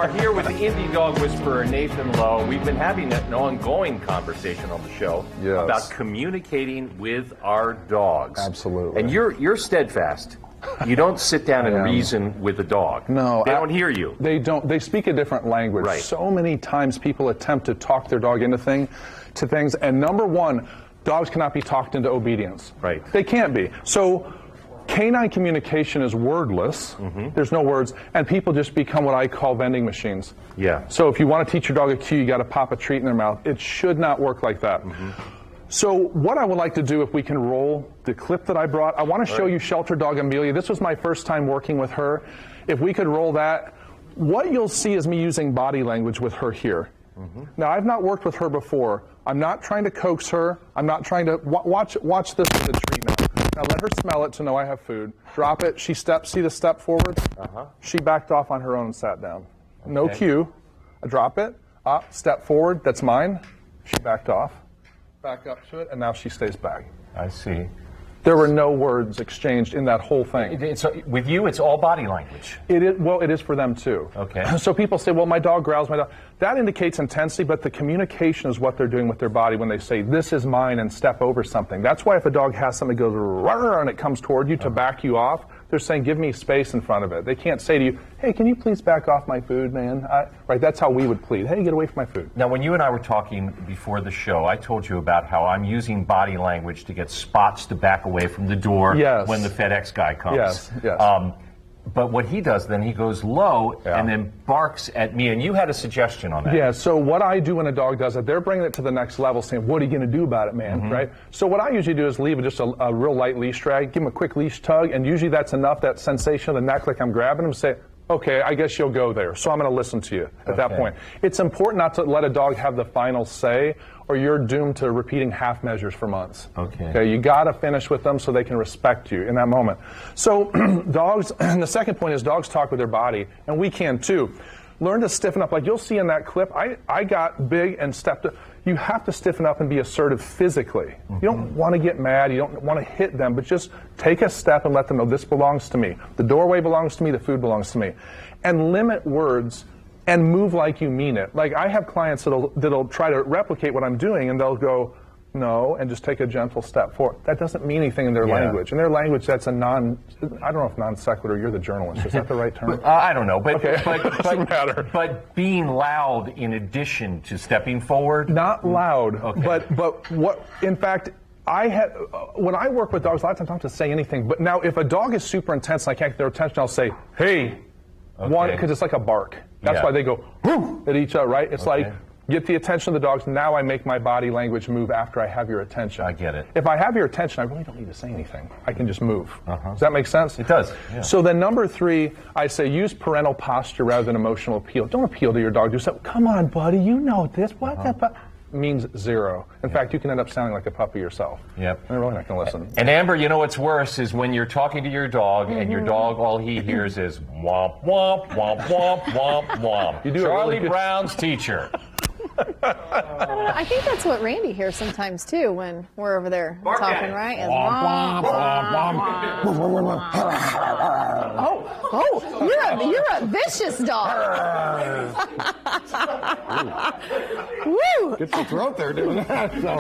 are here with the Indy Dog Whisperer, Nathan Lowe. We've been having an ongoing conversation on the show about communicating with our dogs. Absolutely. And you're steadfast. You don't sit down and reason with a dog. No. They don't hear you. They don't. They speak a different language. Right. So many times people attempt to talk their dog into things. And number one, dogs cannot be talked into obedience. Right. They can't be. So canine communication is wordless. There's no words. And people just become what I call vending machines. Yeah. So if you want to teach your dog a cue, you got to pop a treat in their mouth. It should not work like that. So what I would like to do, if we can roll the clip that I brought, I want to show you shelter dog Amelia. This was my first time working with her. If we could roll that, what you'll see is me using body language with her here. Now, I've not worked with her before. I'm not trying to coax her. I'm not trying to watch this with the treat now. Now let her smell it to know I have food. Drop it. She steps. See the step forward? She backed off on her own and sat down. No cue. I drop it. Step forward. That's mine. She backed off. Back up to it, and now she stays back. I see. There were no words exchanged in that whole thing. So with you, it's all body language. It is, well, it is for them too. Okay. So people say, well, my dog growls, my dog. That indicates intensity, but the communication is what they're doing with their body when they say, this is mine, and step over something. That's why if a dog has something that goes, and it comes toward you to back you off, they're saying, give me space in front of it. They can't say to you, hey, can you please back off my food, man? Right, that's how we would plead. Hey, get away from my food. Now, when you and I were talking before the show, I told you about how I'm using body language to get Spots to back away from the door when the FedEx guy comes. Yes. But what he does then, he goes low and then barks at me. And you had a suggestion on that. Yeah, so what I do when a dog does it, they're bringing it to the next level, saying, what are you going to do about it, man? Right? So what I usually do is leave just a real light leash drag, give him a quick leash tug, and usually that's enough, that sensation of the neck, like I'm grabbing him, say, okay, I guess you'll go there. So I'm going to listen to you at that point. It's important not to let a dog have the final say, or you're doomed to repeating half measures for months. Okay, you got to finish with them so they can respect you in that moment. So dogs, and the second point is dogs talk with their body, and we can too. Learn to stiffen up. Like you'll see in that clip, I got big and stepped up. You have to stiffen up and be assertive physically. You don't want to get mad. You don't want to hit them, but just take a step and let them know this belongs to me. The doorway belongs to me. The food belongs to me. And limit words and move like you mean it. Like I have clients that'll try to replicate what I'm doing, and they'll go, no, and just take a gentle step forward. That doesn't mean anything in their language. In their language, that's a I don't know if non sequitur, you're the journalist. Is that the right term? I don't know, but, Doesn't matter. But being loud in addition to stepping forward? Not loud, but what, in fact, when I work with dogs, a lot of times I don't have to say anything, but now if a dog is super intense and I can't get their attention, I'll say, hey, because it's like a bark. That's why they go, whoo, at each other, right? It's like, get the attention of the dogs. Now I make my body language move after I have your attention. I get it. If I have your attention, I really don't need to say anything. I can just move. Does that make sense? It does. Yeah. So then number 3, I say use parental posture rather than emotional appeal. Don't appeal to your dog. Just say, come on, buddy, you know this. What means 0. In fact, you can end up sounding like a puppy yourself. Yep. And they're really not going to listen. And Amber, you know what's worse is when you're talking to your dog and your dog, all he hears is womp, womp, womp, womp, womp, womp. You do Charlie Brown's teacher. I don't know. I think that's what Randy hears sometimes too when we're over there talking, right? Is you're a vicious dog. Woo! Gets the throat there doing that. So.